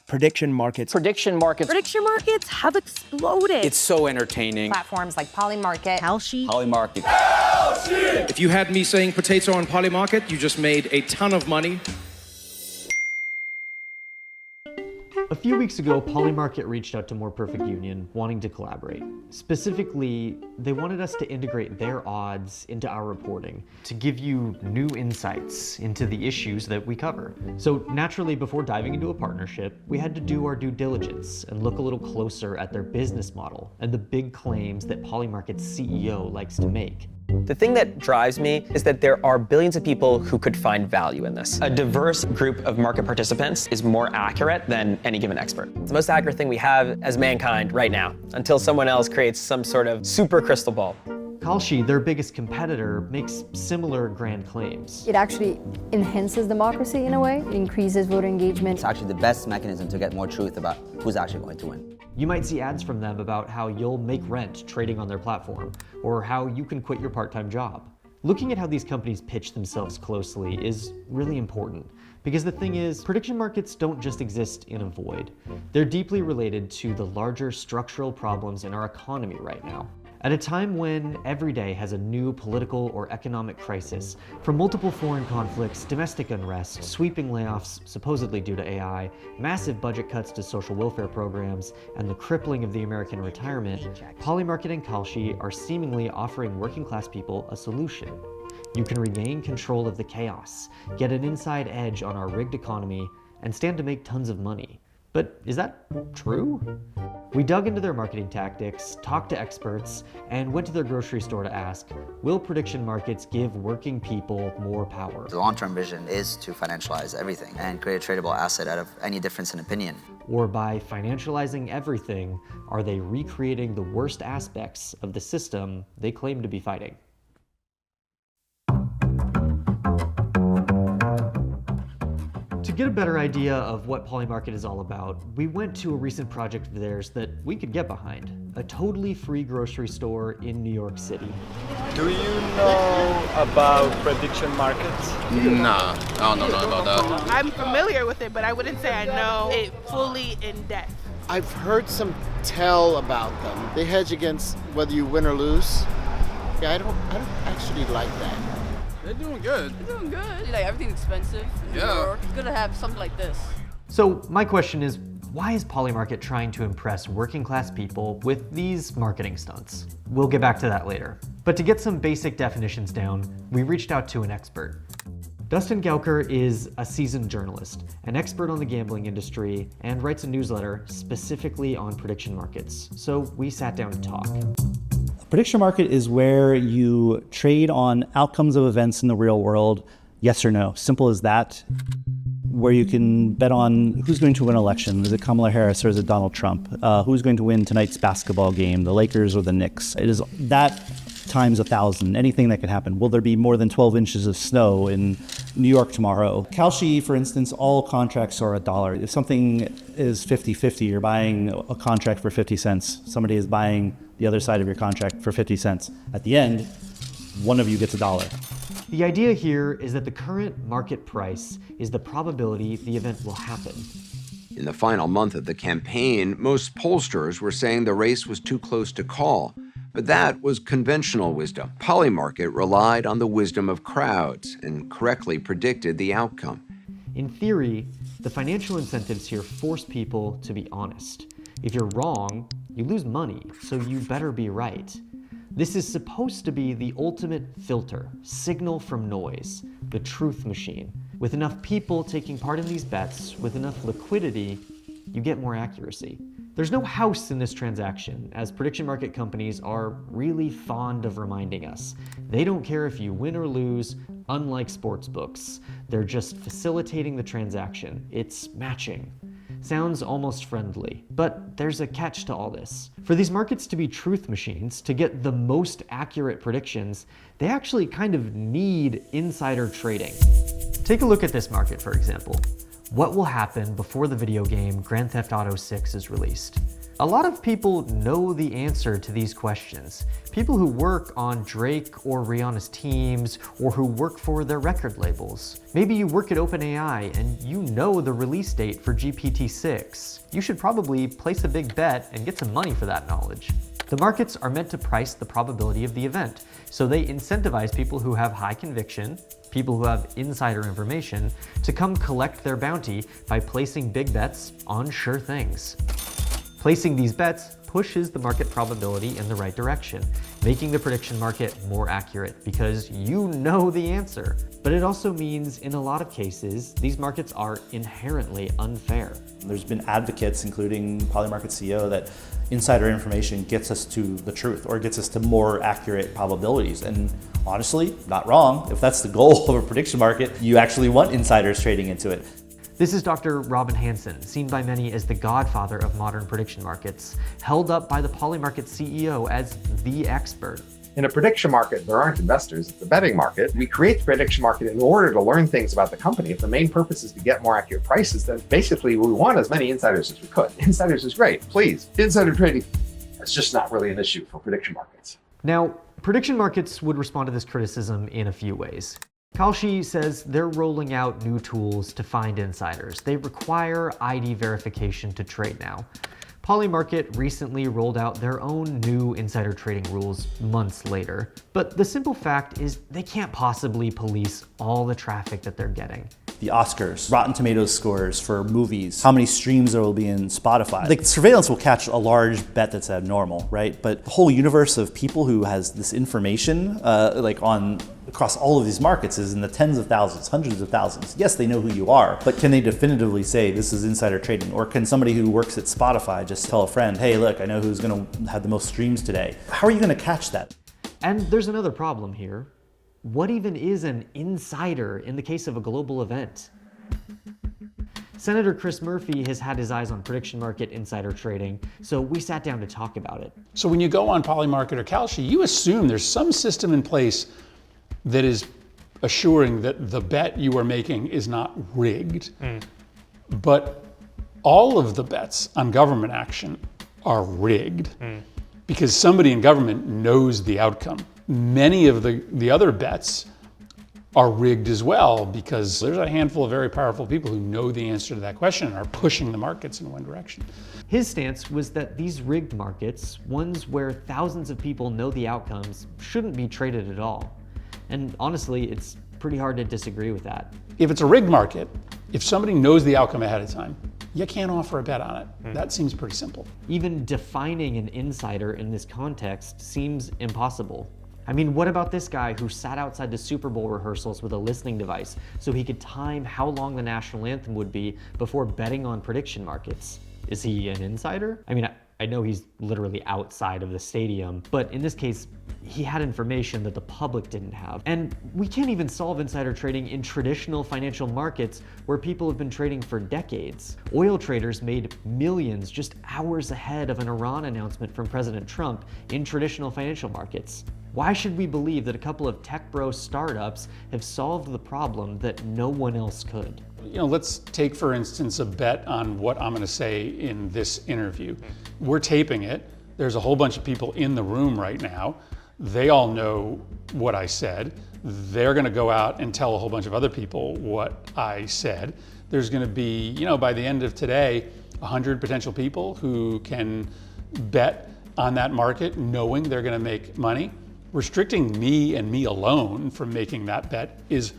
Prediction markets. Prediction markets. Prediction markets have exploded. It's so entertaining. Platforms like Polymarket. Kalshi. Polymarket. Kalshi! If you had me saying potato on Polymarket, you just made a ton of money. A few weeks ago, Polymarket reached out to More Perfect Union, wanting to collaborate. Specifically, they wanted us to integrate their odds into our reporting, to give you new insights into the issues that we cover. So naturally, before diving into a partnership, we had to do our due diligence and look a little closer at their business model and the big claims that Polymarket's CEO likes to make. The thing that drives me is that there are billions of people who could find value in this. A diverse group of market participants is more accurate than any given expert. It's the most accurate thing we have as mankind right now, until someone else creates some sort of super crystal ball. Kalshi, their biggest competitor, makes similar grand claims. It actually enhances democracy in a way. It increases voter engagement. It's actually the best mechanism to get more truth about who's actually going to win. You might see ads from them about how you'll make rent trading on their platform, or how you can quit your part-time job. Looking at how these companies pitch themselves closely is really important, because the thing is, prediction markets don't just exist in a void. They're deeply related to the larger structural problems in our economy right now. At a time when every day has a new political or economic crisis, from multiple foreign conflicts, domestic unrest, sweeping layoffs supposedly due to AI, massive budget cuts to social welfare programs, and the crippling of the American retirement, Polymarket and Kalshi are seemingly offering working class people a solution. You can regain control of the chaos, get an inside edge on our rigged economy, and stand to make tons of money. But is that true? We dug into their marketing tactics, talked to experts, and went to their grocery store to ask, will prediction markets give working people more power? The long-term vision is to financialize everything and create a tradable asset out of any difference in opinion. Or by financializing everything, are they recreating the worst aspects of the system they claim to be fighting? To get a better idea of what Polymarket is all about, we went to a recent project of theirs that we could get behind. A totally free grocery store in New York City. Do you know about prediction markets? Nah, I don't know about that. I'm familiar with it, but I wouldn't say I know it fully in depth. I've heard some tell about them. They hedge against whether you win or lose. Yeah, I don't actually like that. They're doing good. They're doing good. Like, everything's expensive in New York. It's good to have something like this. So my question is, why is Polymarket trying to impress working class people with these marketing stunts? We'll get back to that later. But to get some basic definitions down, we reached out to an expert. Dustin Gauker is a seasoned journalist, an expert on the gambling industry, and writes a newsletter specifically on prediction markets. So we sat down to talk. Prediction market is where you trade on outcomes of events in the real world, yes or no. Simple as that. Where you can bet on who's going to win an election. Is it Kamala Harris or is it Donald Trump? Who's going to win tonight's basketball game, the Lakers or the Knicks? It is that times 1,000, anything that could happen. Will there be more than 12 inches of snow in New York tomorrow? Kalshi, for instance, all contracts are $1. If something is 50-50, you're buying a contract for 50 cents. Somebody is buying the other side of your contract for 50 cents. At the end, one of you gets $1. The idea here is that the current market price is the probability the event will happen. In the final month of the campaign, most pollsters were saying the race was too close to call. But that was conventional wisdom. Polymarket relied on the wisdom of crowds and correctly predicted the outcome. In theory, the financial incentives here force people to be honest. If you're wrong, you lose money, so you better be right. This is supposed to be the ultimate filter, signal from noise, the truth machine. With enough people taking part in these bets, with enough liquidity, you get more accuracy. There's no house in this transaction, as prediction market companies are really fond of reminding us. They don't care if you win or lose, unlike sports books. They're just facilitating the transaction. It's matching. Sounds almost friendly, but there's a catch to all this. For these markets to be truth machines, to get the most accurate predictions, they actually kind of need insider trading. Take a look at this market, for example. What will happen before the video game Grand Theft Auto 6 is released? A lot of people know the answer to these questions. People who work on Drake or Rihanna's teams, or who work for their record labels. Maybe you work at OpenAI and you know the release date for GPT-6. You should probably place a big bet and get some money for that knowledge. The markets are meant to price the probability of the event, so they incentivize people who have high conviction, people who have insider information, to come collect their bounty by placing big bets on sure things. Placing these bets pushes the market probability in the right direction, making the prediction market more accurate because you know the answer. But it also means, in a lot of cases, these markets are inherently unfair. There's been advocates, including Polymarket CEO, that insider information gets us to the truth or gets us to more accurate probabilities. And honestly, not wrong. If that's the goal of a prediction market, you actually want insiders trading into it. This is Dr. Robin Hanson, seen by many as the godfather of modern prediction markets, held up by the Polymarket CEO as the expert. In a prediction market, there aren't investors, it's a betting market. We create the prediction market in order to learn things about the company. If the main purpose is to get more accurate prices, then basically we want as many insiders as we could. Insiders is great, please. Insider trading, it's just not really an issue for prediction markets. Now, prediction markets would respond to this criticism in a few ways. Kalshi says they're rolling out new tools to find insiders. They require ID verification to trade now. Polymarket recently rolled out their own new insider trading rules months later. But the simple fact is they can't possibly police all the traffic that they're getting. The Oscars, Rotten Tomatoes scores for movies, how many streams there will be in Spotify. Like, surveillance will catch a large bet that's abnormal, right? But the whole universe of people who has this information, across all of these markets is in the tens of thousands, hundreds of thousands. Yes, they know who you are, but can they definitively say this is insider trading? Or can somebody who works at Spotify just tell a friend, hey, look, I know who's gonna have the most streams today? How are you gonna catch that? And there's another problem here. What even is an insider in the case of a global event? Senator Chris Murphy has had his eyes on prediction market insider trading, so we sat down to talk about it. So when you go on Polymarket or Kalshi, you assume there's some system in place that is assuring that the bet you are making is not rigged. But all of the bets on government action are rigged because somebody in government knows the outcome. Many of the other bets are rigged as well because there's a handful of very powerful people who know the answer to that question and are pushing the markets in one direction. His stance was that these rigged markets, ones where thousands of people know the outcomes, shouldn't be traded at all. And honestly, it's pretty hard to disagree with that. If it's a rigged market, if somebody knows the outcome ahead of time, you can't offer a bet on it. That seems pretty simple. Even defining an insider in this context seems impossible. I mean, what about this guy who sat outside the Super Bowl rehearsals with a listening device so he could time how long the national anthem would be before betting on prediction markets? Is he an insider? I mean, I know he's literally outside of the stadium, but in this case, he had information that the public didn't have. And we can't even solve insider trading in traditional financial markets where people have been trading for decades. Oil traders made millions just hours ahead of an Iran announcement from President Trump in traditional financial markets. Why should we believe that a couple of tech bro startups have solved the problem that no one else could? You know, let's take, for instance, a bet on what I'm going to say in this interview. We're taping it. There's a whole bunch of people in the room right now. They all know what I said. They're going to go out and tell a whole bunch of other people what I said. There's going to be, you know, by the end of today, 100 potential people who can bet on that market knowing they're going to make money. Restricting me and me alone from making that bet is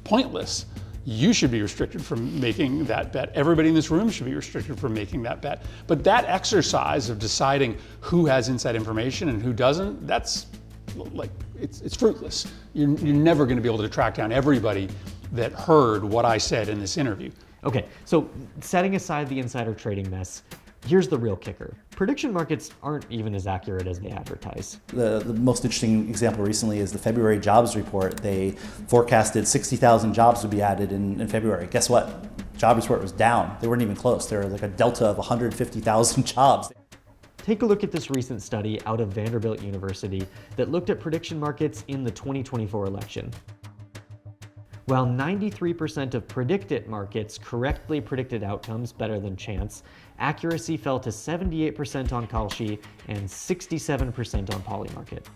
pointless. You should be restricted from making that bet. Everybody in this room should be restricted from making that bet. But that exercise of deciding who has inside information and who doesn't, that's like, it's fruitless. You're never going to be able to track down everybody that heard what I said in this interview. Okay, so setting aside the insider trading mess, here's the real kicker. Prediction markets aren't even as accurate as they advertise. The most interesting example recently is the February jobs report. They forecasted 60,000 jobs would be added in February. Guess what? Jobs report was down. They weren't even close. There was like a delta of 150,000 jobs. Take a look at this recent study out of Vanderbilt University that looked at prediction markets in the 2024 election. While 93% of predicted markets correctly predicted outcomes better than chance, accuracy fell to 78% on Kalshi and 67% on Polymarket.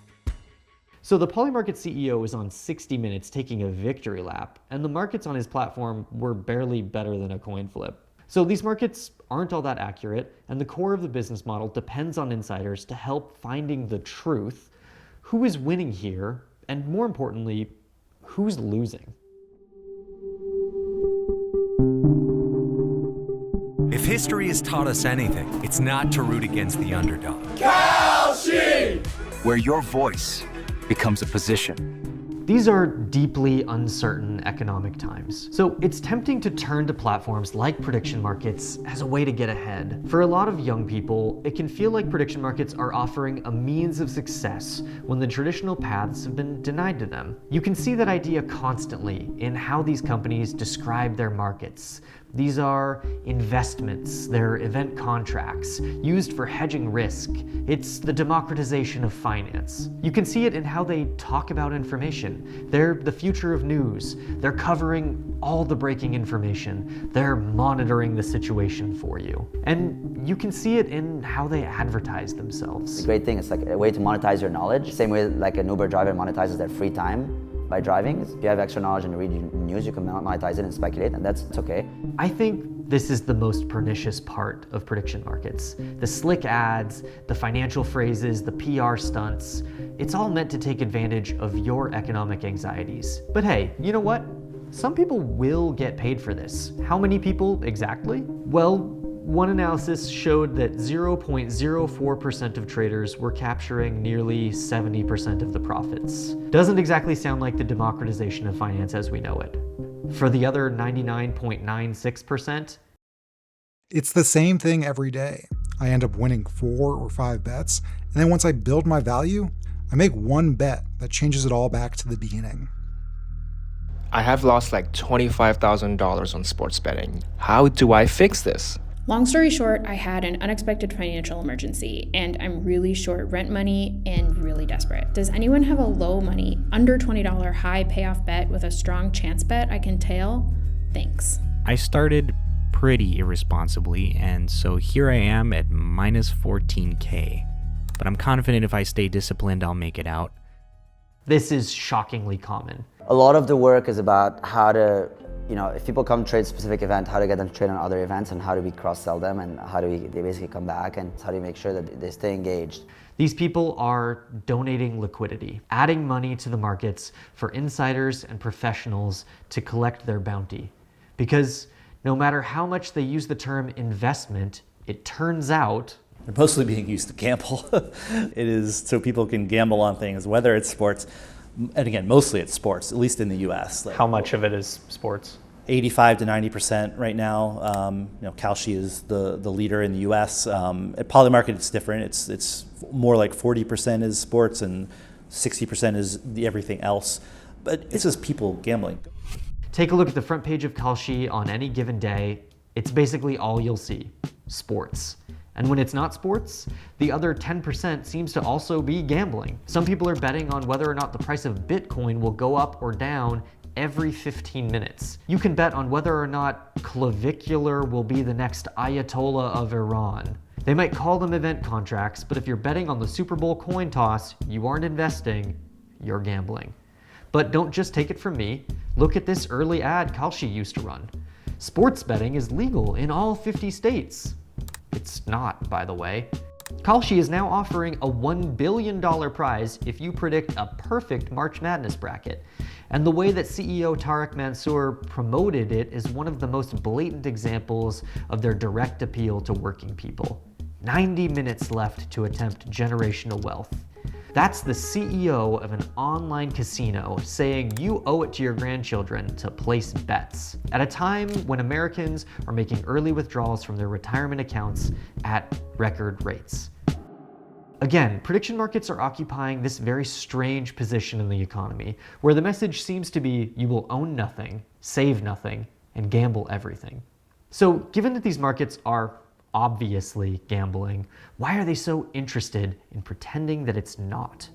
So the Polymarket CEO was on 60 Minutes taking a victory lap, and the markets on his platform were barely better than a coin flip. So these markets aren't all that accurate, and the core of the business model depends on insiders to help finding the truth. Who is winning here, and more importantly, who's losing? If history has taught us anything, it's not to root against the underdog. Kalshi! Where your voice becomes a position. These are deeply uncertain economic times, so it's tempting to turn to platforms like prediction markets as a way to get ahead. For a lot of young people, it can feel like prediction markets are offering a means of success when the traditional paths have been denied to them. You can see that idea constantly in how these companies describe their markets. These are investments, they're event contracts, used for hedging risk. It's the democratization of finance. You can see it in how they talk about information. They're the future of news. They're covering all the breaking information. They're monitoring the situation for you. And you can see it in how they advertise themselves. The great thing, it's like a way to monetize your knowledge. Same way like an Uber driver monetizes their free time by driving. If you have extra knowledge and read news, you can monetize it and speculate, and it's okay. I think this is the most pernicious part of prediction markets. The slick ads, the financial phrases, the PR stunts, it's all meant to take advantage of your economic anxieties. But hey, you know what? Some people will get paid for this. How many people exactly? Well, one analysis showed that 0.04% of traders were capturing nearly 70% of the profits. Doesn't exactly sound like the democratization of finance as we know it. For the other 99.96%, it's the same thing every day. I end up winning 4 or 5 bets, and then once I build my value, I make one bet that changes it all back to the beginning. I have lost like $25,000 on sports betting. How do I fix this? Long story short, I had an unexpected financial emergency, and I'm really short rent money and really desperate. Does anyone have a low money, under $20 high payoff bet with a strong chance bet I can tail? Thanks. I started pretty irresponsibly, and so here I am at minus 14K. But I'm confident if I stay disciplined, I'll make it out. This is shockingly common. A lot of the work is about how to, if people come trade a specific event, how to get them to trade on other events, and how do we cross-sell them, and how do they basically come back, and how do we make sure that they stay engaged. These people are donating liquidity, adding money to the markets for insiders and professionals to collect their bounty. Because no matter how much they use the term investment, it turns out they're mostly being used to gamble. It is so people can gamble on things, whether it's sports. And again, mostly it's sports, at least in the US. How much of it is sports? 85 to 90% right now. Kalshi is the leader in the US. At Polymarket, it's different. It's more like 40% is sports and 60% is everything else. But it's just people gambling. Take a look at the front page of Kalshi on any given day. It's basically all you'll see, sports. And when it's not sports, the other 10% seems to also be gambling. Some people are betting on whether or not the price of Bitcoin will go up or down every 15 minutes. You can bet on whether or not Clavicular will be the next Ayatollah of Iran. They might call them event contracts, but if you're betting on the Super Bowl coin toss, you aren't investing, you're gambling. But don't just take it from me. Look at this early ad Kalshi used to run. Sports betting is legal in all 50 states. It's not, by the way. Kalshi is now offering a $1 billion prize if you predict a perfect March Madness bracket. And the way that CEO Tariq Mansour promoted it is one of the most blatant examples of their direct appeal to working people. 90 minutes left to attempt generational wealth. That's the CEO of an online casino saying you owe it to your grandchildren to place bets at a time when Americans are making early withdrawals from their retirement accounts at record rates. Again, prediction markets are occupying this very strange position in the economy where the message seems to be you will own nothing, save nothing, and gamble everything. So given that these markets are obviously gambling, why are they so interested in pretending that it's not?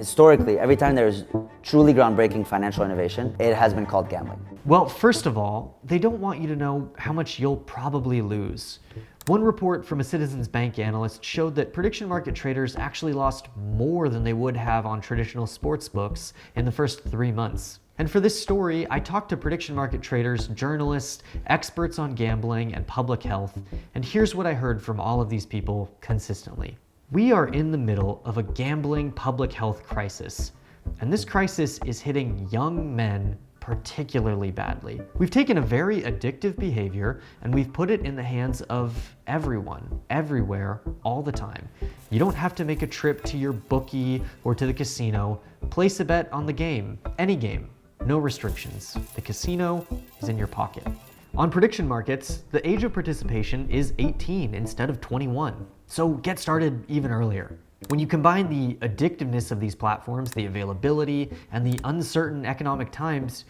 Historically, every time there's truly groundbreaking financial innovation, it has been called gambling. Well, first of all, they don't want you to know how much you'll probably lose. One report from a Citizens Bank analyst showed that prediction market traders actually lost more than they would have on traditional sports books in the first 3 months. And for this story, I talked to prediction market traders, journalists, experts on gambling and public health, and here's what I heard from all of these people consistently. We are in the middle of a gambling public health crisis, and this crisis is hitting young men particularly badly. We've taken a very addictive behavior and we've put it in the hands of everyone, everywhere, all the time. You don't have to make a trip to your bookie or to the casino. Place a bet on the game, any game, no restrictions. The casino is in your pocket. On prediction markets, the age of participation is 18 instead of 21. So get started even earlier. When you combine the addictiveness of these platforms, the availability, and the uncertain economic times,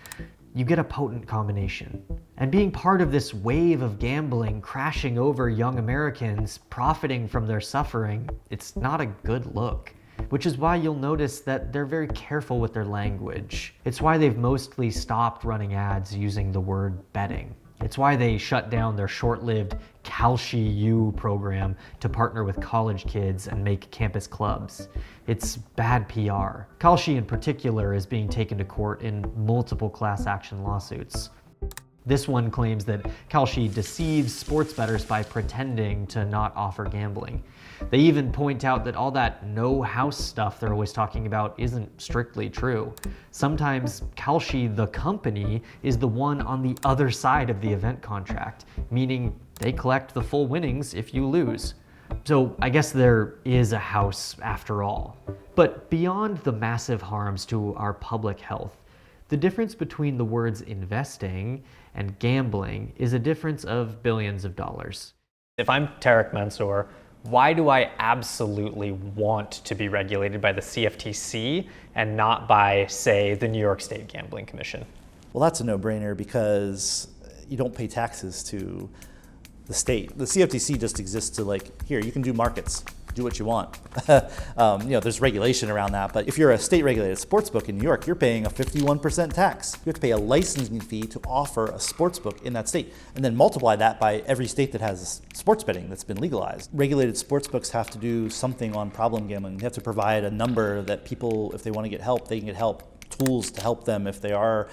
you get a potent combination. And being part of this wave of gambling crashing over young Americans, profiting from their suffering, it's not a good look. Which is why you'll notice that they're very careful with their language. It's why they've mostly stopped running ads using the word betting. It's why they shut down their short-lived Kalshi U program to partner with college kids and make campus clubs. It's bad PR. Kalshi in particular is being taken to court in multiple class action lawsuits. This one claims that Kalshi deceives sports bettors by pretending to not offer gambling. They even point out that all that no house stuff they're always talking about isn't strictly true. Sometimes Kalshi, the company, is the one on the other side of the event contract, meaning they collect the full winnings if you lose. So I guess there is a house after all. But beyond the massive harms to our public health, the difference between the words investing and gambling is a difference of billions of dollars. If I'm Tarek Mansour, why do I absolutely want to be regulated by the CFTC and not by, say, the New York State Gambling Commission? Well, that's a no-brainer because you don't pay taxes to the state. The CFTC just exists to here, you can do markets. Do what you want. There's regulation around that, but if you're a state-regulated sportsbook in New York, you're paying a 51% tax. You have to pay a licensing fee to offer a sportsbook in that state, and then multiply that by every state that has sports betting that's been legalized. Regulated sportsbooks have to do something on problem gambling. They have to provide a number that people, if they want to get help, they can get help, tools to help them if they are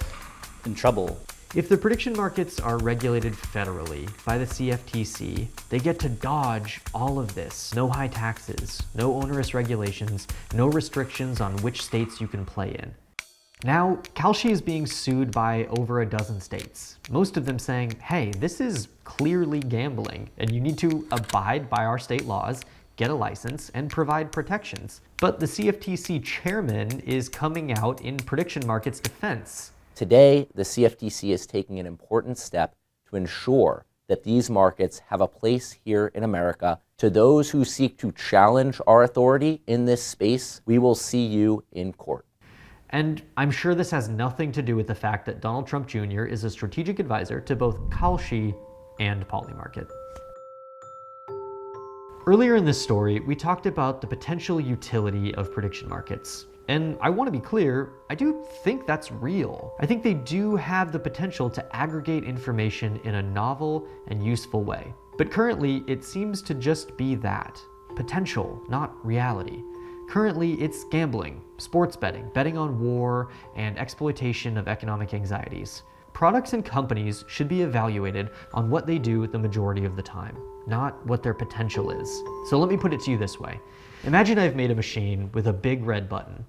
in trouble. If the prediction markets are regulated federally by the CFTC, they get to dodge all of this. No high taxes, no onerous regulations, no restrictions on which states you can play in. Now, Kalshi is being sued by over a dozen states, most of them saying, hey, this is clearly gambling, and you need to abide by our state laws, get a license, and provide protections. But the CFTC chairman is coming out in prediction markets' defense. Today, the CFTC is taking an important step to ensure that these markets have a place here in America. To those who seek to challenge our authority in this space, we will see you in court. And I'm sure this has nothing to do with the fact that Donald Trump Jr. is a strategic advisor to both Kalshi and Polymarket. Earlier in this story, we talked about the potential utility of prediction markets. And I want to be clear, I do think that's real. I think they do have the potential to aggregate information in a novel and useful way. But currently, it seems to just be that. Potential, not reality. Currently, it's gambling, sports betting, betting on war, and exploitation of economic anxieties. Products and companies should be evaluated on what they do the majority of the time, not what their potential is. So let me put it to you this way. Imagine I've made a machine with a big red button.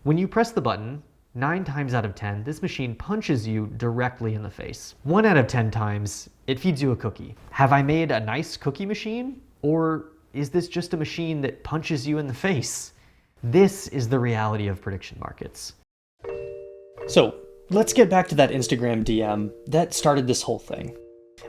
When you press the button, 9 times out of 10, this machine punches you directly in the face. 1 out of 10 times, it feeds you a cookie. Have I made a nice cookie machine? Or is this just a machine that punches you in the face? This is the reality of prediction markets. So, let's get back to that Instagram DM that started this whole thing.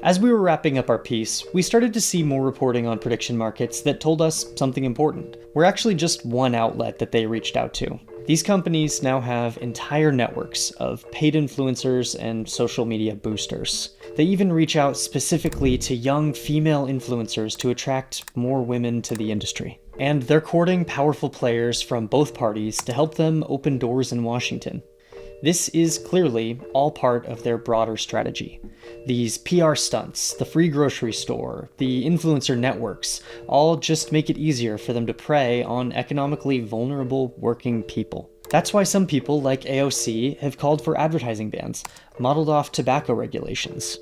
As we were wrapping up our piece, we started to see more reporting on prediction markets that told us something important. We're actually just one outlet that they reached out to. These companies now have entire networks of paid influencers and social media boosters. They even reach out specifically to young female influencers to attract more women to the industry. and they're courting powerful players from both parties to help them open doors in Washington. This is clearly all part of their broader strategy. These PR stunts, the free grocery store, the influencer networks, all just make it easier for them to prey on economically vulnerable working people. That's why some people, like AOC, have called for advertising bans, modeled off tobacco regulations.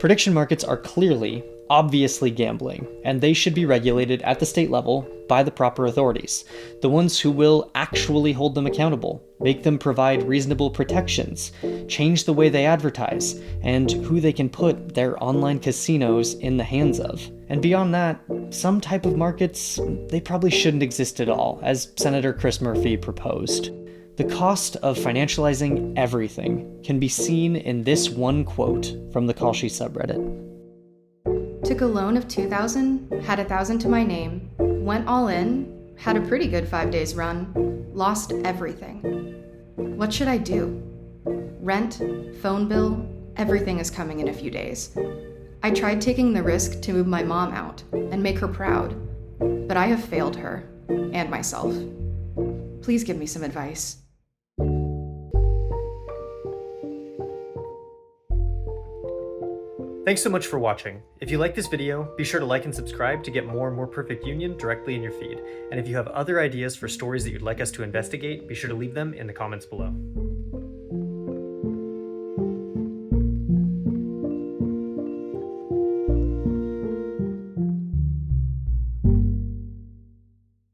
Prediction markets are clearly, obviously gambling, and they should be regulated at the state level by the proper authorities, the ones who will actually hold them accountable, make them provide reasonable protections, change the way they advertise, and who they can put their online casinos in the hands of. And beyond that, some type of markets, they probably shouldn't exist at all, as Senator Chris Murphy proposed. The cost of financializing everything can be seen in this one quote from the Kalshi subreddit. Took a loan of $2,000, had $1,000 to my name, went all in, had a pretty good 5 days run, lost everything. What should I do? Rent, phone bill, everything is coming in a few days. I tried taking the risk to move my mom out and make her proud, but I have failed her and myself. Please give me some advice. Thanks so much for watching. If you like this video, be sure to like and subscribe to get more and more Perfect Union directly in your feed. And if you have other ideas for stories that you'd like us to investigate, be sure to leave them in the comments below.